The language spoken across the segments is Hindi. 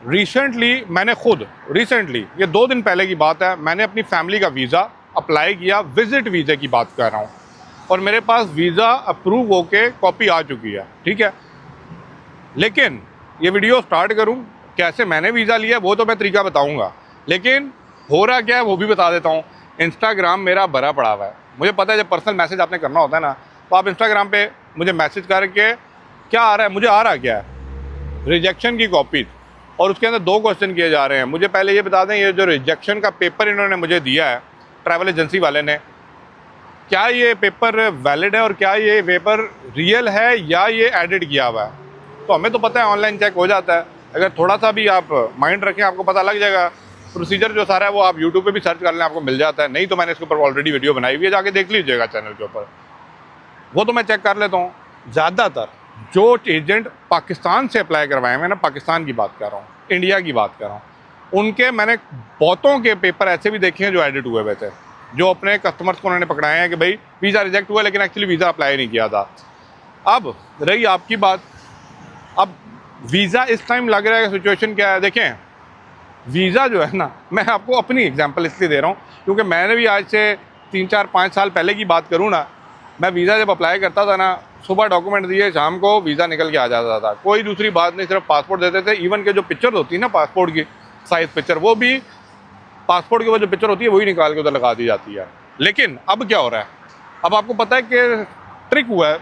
रिसेंटली मैंने खुद ये 2 दिन पहले की बात है, मैंने अपनी फैमिली का वीज़ा अप्लाई किया, विज़िट वीज़े की बात कर रहा हूँ, और मेरे पास वीज़ा अप्रूव होके कॉपी आ चुकी है, ठीक है। लेकिन ये वीडियो स्टार्ट करूँ कैसे मैंने वीज़ा लिया वो तो मैं तरीका बताऊँगा, लेकिन हो रहा क्या है वो भी बता देता हूँ। इंस्टाग्राम मेरा भरा पड़ा हुआ है, मुझे पता है जब पर्सनल मैसेज आपने करना होता है ना, तो आप इंस्टाग्राम पे मुझे मैसेज करके क्या आ रहा है, मुझे आ रहा क्या है, रिजेक्शन की कॉपी, और उसके अंदर 2 क्वेश्चन किए जा रहे हैं। मुझे पहले ये बता दें, ये जो रिजेक्शन का पेपर इन्होंने मुझे दिया है ट्रैवल एजेंसी वाले ने, क्या ये पेपर वैलिड है और क्या ये पेपर रियल है या ये एडिट किया हुआ है। तो हमें तो पता है ऑनलाइन चेक हो जाता है, अगर थोड़ा सा भी आप माइंड रखें आपको पता लग जाएगा। प्रोसीजर जो सारा है वो आप यूट्यूब पे भी सर्च कर लें, आपको मिल जाता है, नहीं तो मैंने इसके ऊपर ऑलरेडी वीडियो बनाई हुई है, जाके देख लीजिएगा चैनल के ऊपर, वो तो मैं चेक कर लेता हूँ। ज़्यादातर जो एजेंट पाकिस्तान से अप्लाई करवाए, मैं ना पाकिस्तान की बात कर रहा हूँ, इंडिया की बात कर रहा हूँ, उनके मैंने बहुतों के पेपर ऐसे भी देखे हैं जो एडिट हुए हुए थे, जो अपने कस्टमर्स को उन्होंने पकड़ाए हैं कि भाई वीज़ा रिजेक्ट हुआ लेकिन एक्चुअली वीज़ा अप्लाई नहीं किया था। अब रही आपकी बात, अब वीज़ा इस टाइम लग रहा है सिचुएशन क्या है। देखें, वीज़ा जो है ना, मैं आपको अपनी एग्जांपल इसलिए दे रहा हूँ क्योंकि मैंने भी आज से 3-4-5 साल पहले की बात करूँ ना, मैं वीज़ा जब अप्लाई करता था ना, सुबह डॉक्यूमेंट दिए, शाम को वीज़ा निकल के आ जाता था, कोई दूसरी बात नहीं, सिर्फ पासपोर्ट देते थे। इवन के जो पिक्चर होती है ना पासपोर्ट की साइज़ पिक्चर, वो भी पासपोर्ट के ऊपर जो पिक्चर होती है वही निकाल के उधर लगा दी जाती है। लेकिन अब क्या हो रहा है, अब आपको पता है कि ट्रिक हुआ है,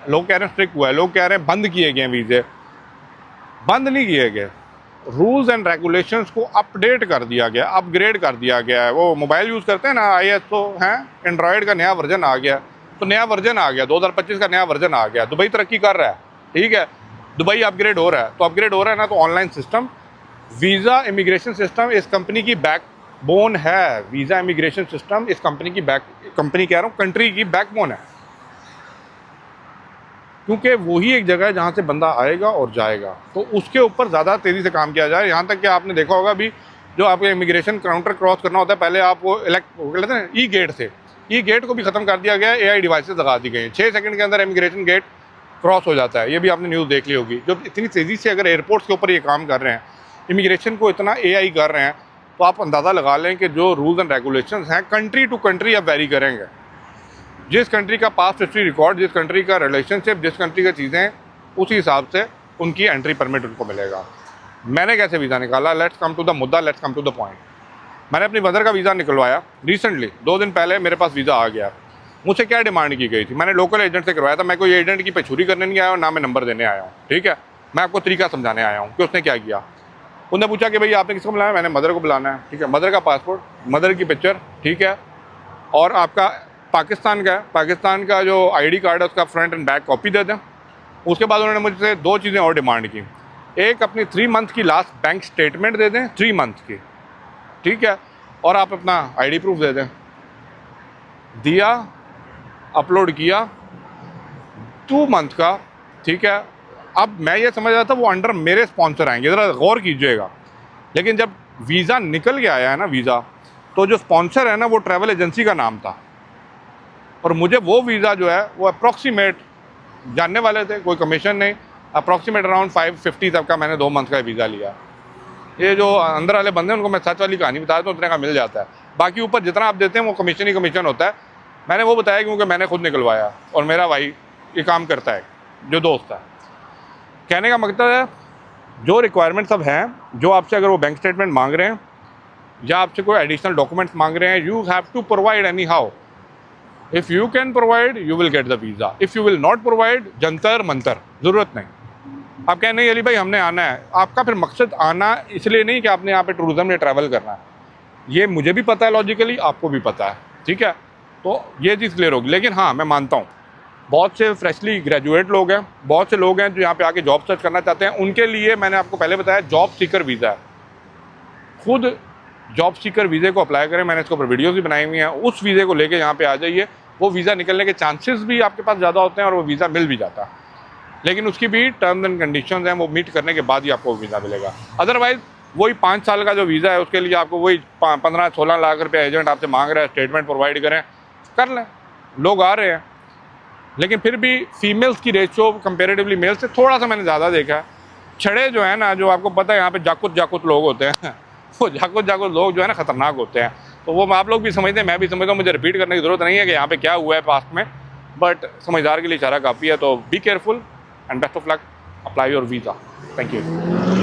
लोग कह रहे हैं ट्रिक हुआ है, लोग कह रहे हैं बंद किए गए वीज़े, बंद नहीं किए गए, रूल्स एंड रेगुलेशंस को अपडेट कर दिया गया, अपग्रेड कर दिया गया है। वो मोबाइल यूज़ करते हैं ना, ISO हैं, एंड्रॉयड का नया वर्जन आ गया, तो नया वर्जन आ गया, 2025 का नया वर्जन आ गया। दुबई तरक्की कर रहा है, ठीक है, दुबई अपग्रेड हो रहा है, तो अपग्रेड हो रहा है ना, तो online system, visa immigration system इस कंपनी की बैकबोन है। वीज़ा इमिग्रेशन सिस्टम इस कंपनी की कंपनी कह रहा हूँ, कंट्री की बैकबोन है, क्योंकि वही एक जगह है जहाँ से बंदा आएगा और जाएगा, तो उसके ऊपर ज़्यादा तेज़ी से काम किया जाए। यहाँ तक कि आपने देखा होगा भी, जो आपको इमिग्रेशन काउंटर क्रॉस करना होता है, पहले आप वो कहते हैं ई गेट से, ई गेट को भी ख़त्म कर दिया गया है, AI डिवाइसेस लगा दी गई हैं, 6 सेकंड के अंदर इमिग्रेशन गेट क्रॉस हो जाता है। ये भी आपने न्यूज़ देख ली होगी। जो इतनी तेज़ी से अगर एयरपोर्ट्स के ऊपर ये काम कर रहे हैं, इमिग्रेशन को इतना AI कर रहे हैं, तो आप अंदाज़ा लगा लें कि जो रूल्स एंड रेगुलेशंस हैं कंट्री टू कंट्री अब वेरी करेंगे। जिस कंट्री का पास्ट हिस्ट्री रिकॉर्ड, जिस कंट्री का रिलेशनशिप, जिस कंट्री की चीज़ें, उसी हिसाब से उनकी एंट्री परमिट उनको मिलेगा। मैंने कैसे वीज़ा निकाला, लेट्स कम टू द मुद्दा, let's come to the point. मैंने अपनी मदर का वीज़ा निकलवाया रिसेंटली, 2 दिन पहले मेरे पास वीज़ा आ गया। मुझसे क्या डिमांड की गई थी, मैंने लोकल एजेंट से करवाया था, मैं कोई एजेंट की पेछुरी करने नहीं आया और ना मैं नंबर देने आया हूँ, ठीक है। मैं आपको तरीका समझाने आया हूँ कि उसने क्या किया। उन्होंने पूछा कि भाई आपने किसको बुलाया, मैंने मदर को बुलाना है, ठीक है, मदर का पासपोर्ट, मदर की पिक्चर, ठीक है, और आपका पाकिस्तान का है, पाकिस्तान का जो ID कार्ड है उसका फ्रंट एंड बैक कॉपी दे दें। उसके बाद उन्होंने मुझसे 2 चीज़ें और डिमांड की, एक अपनी 3 मंथ की लास्ट बैंक स्टेटमेंट दे दें, 3 मंथ की, ठीक है, और आप अपना ID प्रूफ दे दें। दिया, अपलोड किया, 2 मंथ का, ठीक है। अब मैं ये समझ रहा था वो अंडर मेरे स्पॉन्सर आएंगे, ज़रा गौर कीजिएगा, लेकिन जब वीज़ा निकल के आया है ना वीज़ा, तो जो स्पॉन्सर है ना वो ट्रैवल एजेंसी का नाम था, और मुझे वो वीज़ा जो है वो अप्रॉक्सीमेट जानने वाले थे, कोई कमीशन नहीं, अप्रॉक्सीमेट अराउंड 550 तक का मैंने 2 मंथ का वीज़ा लिया। ये जो अंदर वाले बंदे हैं उनको मैं सच वाली कहानी बताया तो उतने का मिल जाता है, बाकी ऊपर जितना आप देते हैं वो कमीशन ही कमीशन होता है। मैंने वो बताया क्योंकि मैंने खुद निकलवाया और मेरा भाई ये काम करता है, जो दोस्त है। कहने का मकसद है, जो रिक्वायरमेंट सब हैं, जो आपसे अगर वो बैंक स्टेटमेंट मांग रहे हैं या आपसे कोई एडिशनल डॉक्यूमेंट्स मांग रहे हैं, you have to provide anyhow. If you can provide you will get the visa, if you will not provide, जंतर मंतर, ज़रूरत नहीं। आप कहें नहीं अली भाई हमने आना है, आपका फिर मकसद आना इसलिए नहीं कि आपने यहाँ पे टूरिज़्म या ट्रैवल करना है, ये मुझे भी पता है, लॉजिकली आपको भी पता है, ठीक है, तो ये चीज़ क्लियर होगी। लेकिन हाँ, मैं मानता हूँ बहुत से फ्रेशली ग्रेजुएट लोग हैं, बहुत से लोग हैं जो यहाँ पे आके जॉब सर्च करना चाहते हैं, उनके लिए मैंने आपको पहले बताया जॉब सीकर वीज़ा है। खुद जॉब सीकर वीज़े को अप्लाई करें, मैंने इसके ऊपर वीडियोज़ भी बनाई हुई हैं, उस वीज़े को लेके यहाँ पे आ जाइए, वो वीज़ा निकलने के चांसेस भी आपके पास ज़्यादा होते हैं और वो वीज़ा मिल भी जाता है। लेकिन उसकी भी टर्म्स एंड कंडीशंस हैं, वो मीट करने के बाद ही आपको वीज़ा मिलेगा। अदरवाइज़ वही 5 साल का जो वीज़ा है उसके लिए आपको वही 15-16 लाख रुपये एजेंट आपसे मांग रहा है, स्टेटमेंट प्रोवाइड करें, कर लें, लोग आ रहे हैं। लेकिन फिर भी फीमेल्स की रेशियो कंपेरेटिवली मेल से थोड़ा सा मैंने ज़्यादा देखा है, छड़े जो है ना, जो आपको पता है यहाँ पे जाकुत लोग होते हैं वो जाकुत लोग जो है ना खतरनाक होते हैं। तो वो आप लोग भी समझते हैं, मैं भी समझता हूँ, मुझे रिपीट करने की ज़रूरत नहीं है कि यहाँ पे क्या हुआ है पास्ट में, बट समझदार के लिए इशारा काफ़ी है। तो be careful and best of luck, apply your visa. Thank you.